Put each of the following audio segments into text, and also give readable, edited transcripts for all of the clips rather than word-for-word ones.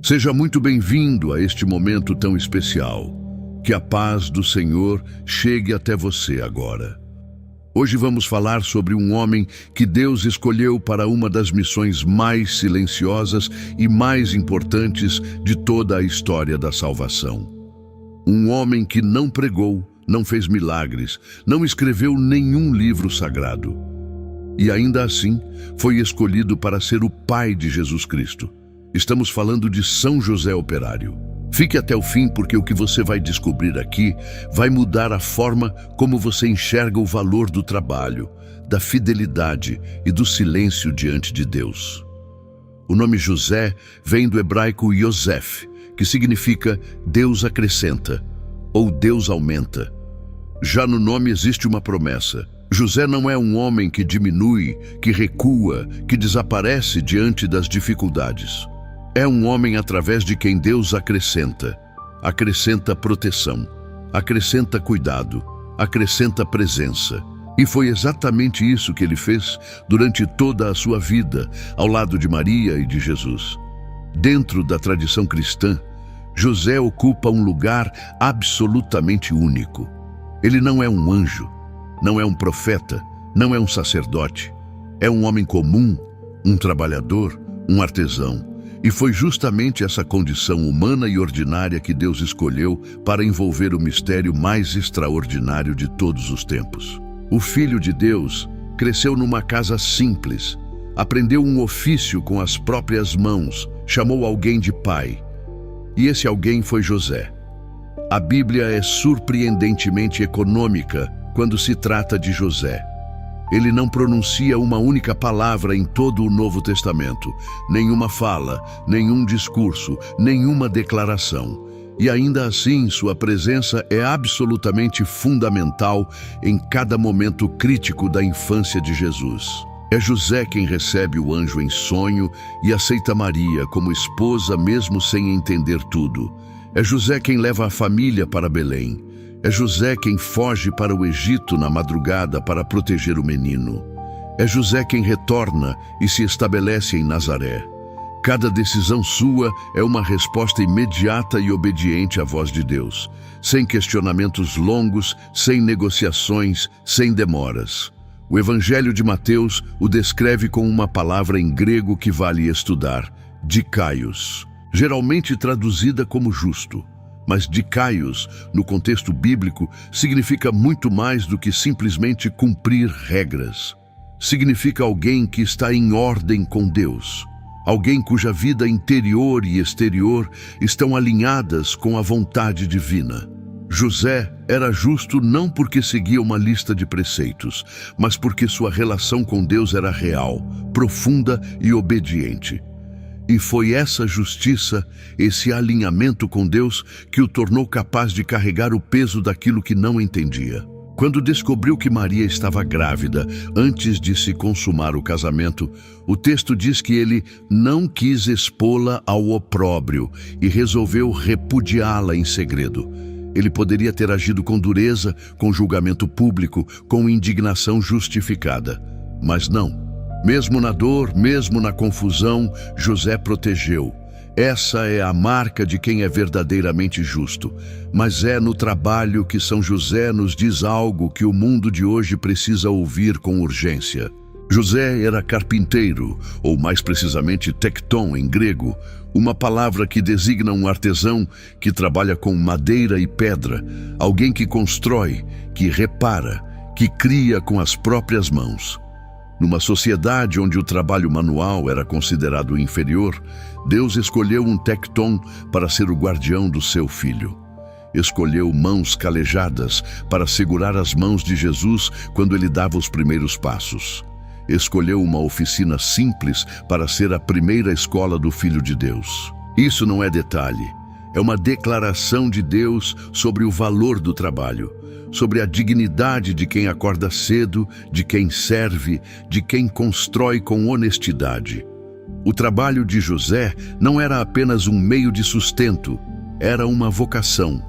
Seja muito bem-vindo a este momento tão especial. Que a paz do Senhor chegue até você agora. Hoje vamos falar sobre um homem que Deus escolheu para uma das missões mais silenciosas e mais importantes de toda a história da salvação. Um homem que não pregou, não fez milagres, não escreveu nenhum livro sagrado. E ainda assim, foi escolhido para ser o pai de Jesus Cristo. Estamos falando de São José Operário. Fique até o fim, porque o que você vai descobrir aqui vai mudar a forma como você enxerga o valor do trabalho, da fidelidade e do silêncio diante de Deus. O nome José vem do hebraico Yosef, que significa Deus acrescenta ou Deus aumenta. Já no nome existe uma promessa. José não é um homem que diminui, que recua, que desaparece diante das dificuldades. É um homem através de quem Deus acrescenta proteção, acrescenta cuidado, acrescenta presença. E foi exatamente isso que ele fez durante toda a sua vida, ao lado de Maria e de Jesus. Dentro da tradição cristã, José ocupa um lugar absolutamente único. Ele não é um anjo, não é um profeta, não é um sacerdote. É um homem comum, um trabalhador, um artesão. E foi justamente essa condição humana e ordinária que Deus escolheu para envolver o mistério mais extraordinário de todos os tempos. O Filho de Deus cresceu numa casa simples, aprendeu um ofício com as próprias mãos, chamou alguém de pai. E esse alguém foi José. A Bíblia é surpreendentemente econômica quando se trata de José. Ele não pronuncia uma única palavra em todo o Novo Testamento, nenhuma fala, nenhum discurso, nenhuma declaração. E ainda assim, sua presença é absolutamente fundamental em cada momento crítico da infância de Jesus. É José quem recebe o anjo em sonho e aceita Maria como esposa mesmo sem entender tudo. É José quem leva a família para Belém. É José quem foge para o Egito na madrugada para proteger o menino. É José quem retorna e se estabelece em Nazaré. Cada decisão sua é uma resposta imediata e obediente à voz de Deus, sem questionamentos longos, sem negociações, sem demoras. O Evangelho de Mateus o descreve com uma palavra em grego que vale estudar, dikaios, geralmente traduzida como justo. Mas dikaios, no contexto bíblico, significa muito mais do que simplesmente cumprir regras. Significa alguém que está em ordem com Deus. Alguém cuja vida interior e exterior estão alinhadas com a vontade divina. José era justo não porque seguia uma lista de preceitos, mas porque sua relação com Deus era real, profunda e obediente. E foi essa justiça, esse alinhamento com Deus, que o tornou capaz de carregar o peso daquilo que não entendia. Quando descobriu que Maria estava grávida, antes de se consumar o casamento, o texto diz que ele não quis expô-la ao opróbrio e resolveu repudiá-la em segredo. Ele poderia ter agido com dureza, com julgamento público, com indignação justificada. Mas não. Mesmo na dor, mesmo na confusão, José protegeu. Essa é a marca de quem é verdadeiramente justo. Mas é no trabalho que São José nos diz algo que o mundo de hoje precisa ouvir com urgência. José era carpinteiro, ou mais precisamente tecton em grego, uma palavra que designa um artesão que trabalha com madeira e pedra, alguém que constrói, que repara, que cria com as próprias mãos. Numa sociedade onde o trabalho manual era considerado inferior, Deus escolheu um tecton para ser o guardião do seu filho. Escolheu mãos calejadas para segurar as mãos de Jesus quando ele dava os primeiros passos. Escolheu uma oficina simples para ser a primeira escola do Filho de Deus. Isso não é detalhe, é uma declaração de Deus sobre o valor do trabalho, sobre a dignidade de quem acorda cedo, de quem serve, de quem constrói com honestidade. O trabalho de José não era apenas um meio de sustento, era uma vocação.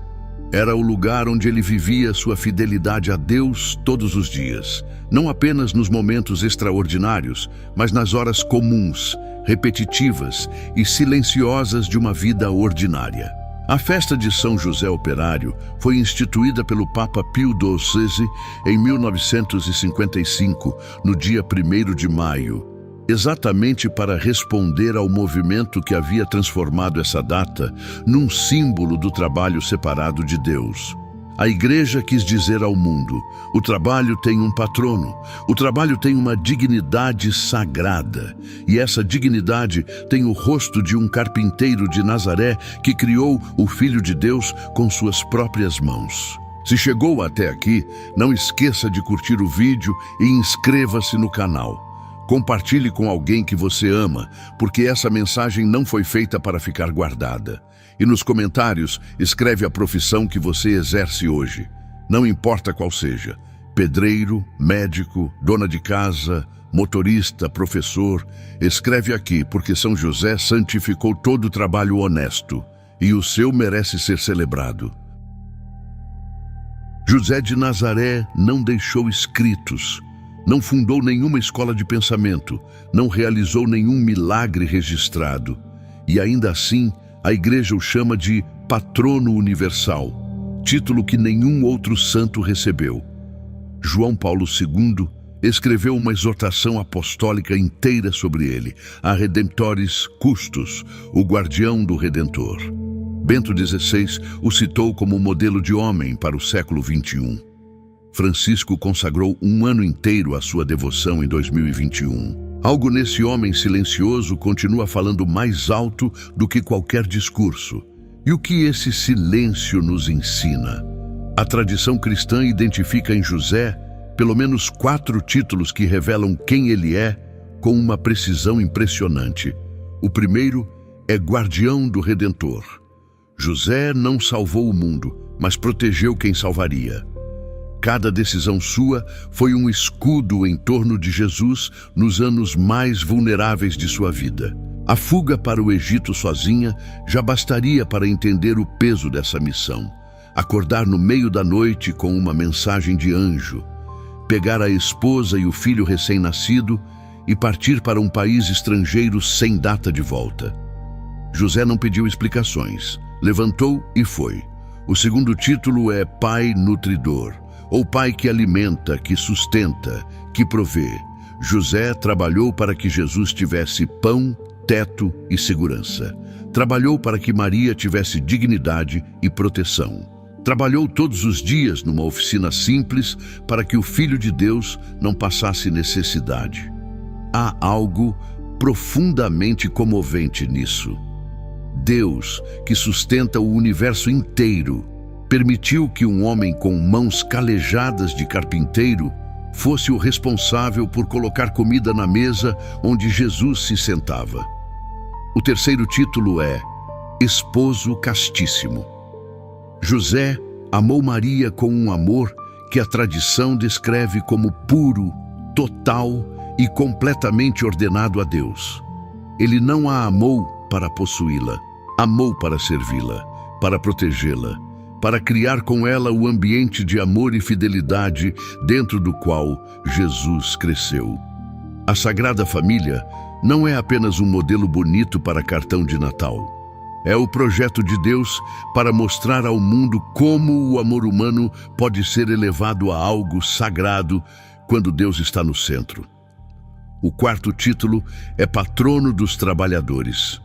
Era o lugar onde ele vivia sua fidelidade a Deus todos os dias, não apenas nos momentos extraordinários, mas nas horas comuns, repetitivas e silenciosas de uma vida ordinária. A festa de São José Operário foi instituída pelo Papa Pio XII em 1955, no dia 1º de maio, exatamente para responder ao movimento que havia transformado essa data num símbolo do trabalho separado de Deus. A Igreja quis dizer ao mundo: o trabalho tem um patrono, o trabalho tem uma dignidade sagrada, e essa dignidade tem o rosto de um carpinteiro de Nazaré que criou o Filho de Deus com suas próprias mãos. Se chegou até aqui, não esqueça de curtir o vídeo e inscreva-se no canal. Compartilhe com alguém que você ama, porque essa mensagem não foi feita para ficar guardada. E nos comentários, escreve a profissão que você exerce hoje. Não importa qual seja: pedreiro, médico, dona de casa, motorista, professor. Escreve aqui, porque São José santificou todo o trabalho honesto, e o seu merece ser celebrado. José de Nazaré não deixou escritos, não fundou nenhuma escola de pensamento, não realizou nenhum milagre registrado. E ainda assim, a Igreja o chama de Patrono Universal, título que nenhum outro santo recebeu. João Paulo II escreveu uma exortação apostólica inteira sobre ele, a Redemptoris Custos, o guardião do Redentor. Bento XVI o citou como modelo de homem para o século XXI. Francisco consagrou um ano inteiro à sua devoção em 2021. Algo nesse homem silencioso continua falando mais alto do que qualquer discurso. E o que esse silêncio nos ensina? A tradição cristã identifica em José pelo menos 4 títulos que revelam quem ele é com uma precisão impressionante. O primeiro é guardião do Redentor. José não salvou o mundo, mas protegeu quem salvaria. Cada decisão sua foi um escudo em torno de Jesus nos anos mais vulneráveis de sua vida. A fuga para o Egito sozinha já bastaria para entender o peso dessa missão. Acordar no meio da noite com uma mensagem de anjo, pegar a esposa e o filho recém-nascido e partir para um país estrangeiro sem data de volta. José não pediu explicações, levantou e foi. O segundo título é Pai Nutridor, ou pai que alimenta, que sustenta, que provê. José trabalhou para que Jesus tivesse pão, teto e segurança. Trabalhou para que Maria tivesse dignidade e proteção. Trabalhou todos os dias numa oficina simples para que o Filho de Deus não passasse necessidade. Há algo profundamente comovente nisso. Deus, que sustenta o universo inteiro, permitiu que um homem com mãos calejadas de carpinteiro fosse o responsável por colocar comida na mesa onde Jesus se sentava. O terceiro título é Esposo Castíssimo. José amou Maria com um amor que a tradição descreve como puro, total e completamente ordenado a Deus. Ele não a amou para possuí-la, amou para servi-la, para protegê-la, para criar com ela o ambiente de amor e fidelidade dentro do qual Jesus cresceu. A Sagrada Família não é apenas um modelo bonito para cartão de Natal. É o projeto de Deus para mostrar ao mundo como o amor humano pode ser elevado a algo sagrado quando Deus está no centro. O quarto título é Patrono dos Trabalhadores.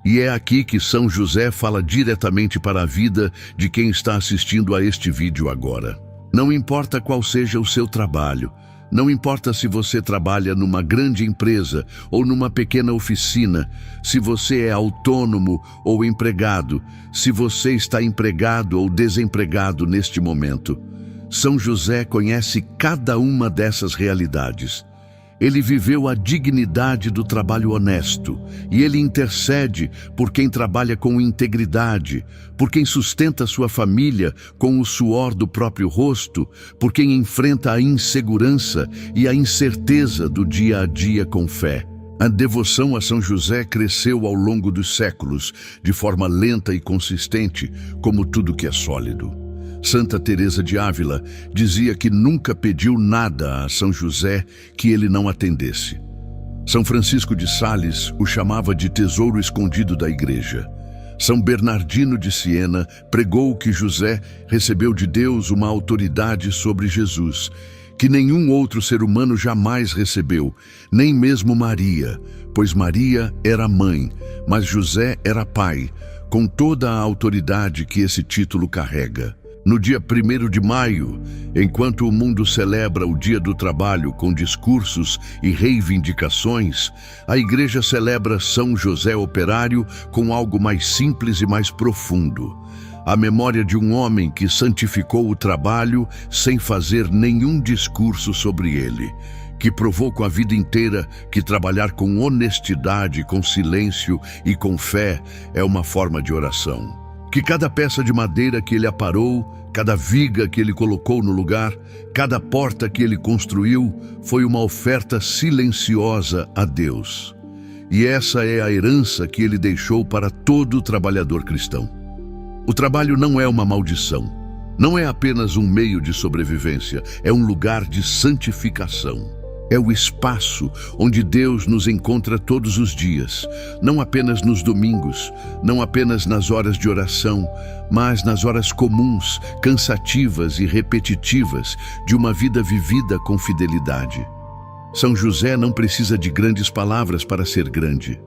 E é aqui que São José fala diretamente para a vida de quem está assistindo a este vídeo agora. Não importa qual seja o seu trabalho, não importa se você trabalha numa grande empresa ou numa pequena oficina, se você é autônomo ou empregado, se você está empregado ou desempregado neste momento. São José conhece cada uma dessas realidades. Ele viveu a dignidade do trabalho honesto e ele intercede por quem trabalha com integridade, por quem sustenta sua família com o suor do próprio rosto, por quem enfrenta a insegurança e a incerteza do dia a dia com fé. A devoção a São José cresceu ao longo dos séculos, de forma lenta e consistente, como tudo que é sólido. Santa Teresa de Ávila dizia que nunca pediu nada a São José que ele não atendesse. São Francisco de Sales o chamava de tesouro escondido da igreja. São Bernardino de Siena pregou que José recebeu de Deus uma autoridade sobre Jesus, que nenhum outro ser humano jamais recebeu, nem mesmo Maria, pois Maria era mãe, mas José era pai, com toda a autoridade que esse título carrega. No dia 1º de maio, enquanto o mundo celebra o Dia do Trabalho com discursos e reivindicações, a Igreja celebra São José Operário com algo mais simples e mais profundo. A memória de um homem que santificou o trabalho sem fazer nenhum discurso sobre ele, que provou com a vida inteira que trabalhar com honestidade, com silêncio e com fé é uma forma de oração. Que cada peça de madeira que ele aparou, cada viga que ele colocou no lugar, cada porta que ele construiu, foi uma oferta silenciosa a Deus. E essa é a herança que ele deixou para todo trabalhador cristão. O trabalho não é uma maldição, não é apenas um meio de sobrevivência, é um lugar de santificação. É o espaço onde Deus nos encontra todos os dias, não apenas nos domingos, não apenas nas horas de oração, mas nas horas comuns, cansativas e repetitivas de uma vida vivida com fidelidade. São José não precisa de grandes palavras para ser grande.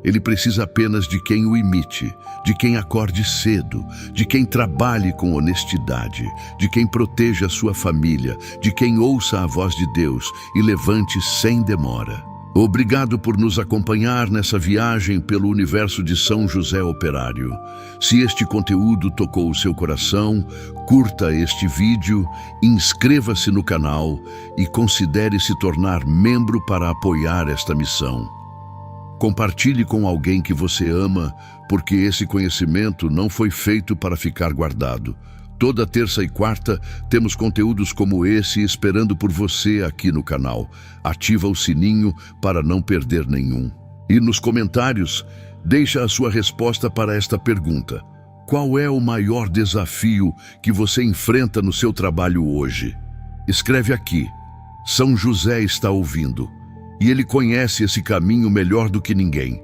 Ele precisa apenas de quem o imite, de quem acorde cedo, de quem trabalhe com honestidade, de quem proteja a sua família, de quem ouça a voz de Deus e levante sem demora. Obrigado por nos acompanhar nessa viagem pelo universo de São José Operário. Se este conteúdo tocou o seu coração, curta este vídeo, inscreva-se no canal e considere se tornar membro para apoiar esta missão. Compartilhe com alguém que você ama, porque esse conhecimento não foi feito para ficar guardado. Toda terça e quarta temos conteúdos como esse esperando por você aqui no canal. Ativa o sininho para não perder nenhum. E nos comentários, deixa a sua resposta para esta pergunta. Qual é o maior desafio que você enfrenta no seu trabalho hoje? Escreve aqui. São José está ouvindo. E ele conhece esse caminho melhor do que ninguém.